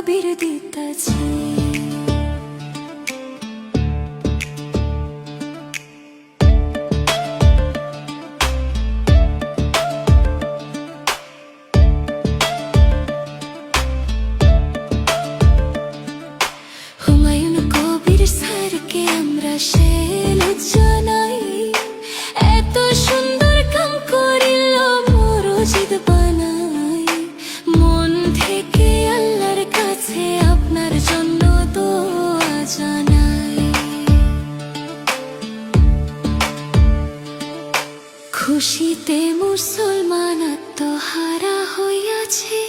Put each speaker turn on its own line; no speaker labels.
কবির দিতাছে। হুমায়ুন কবির স্যারকে আমরা সেলুট জানাই, এত সুন্দর কাম করিল মরজিদ বানাই। মন থেকে আল্লাহর কাছে আপনার জন্য দোয়া জানাই। খুশিতে মুসলমান আত্মহারা হইয়াছে।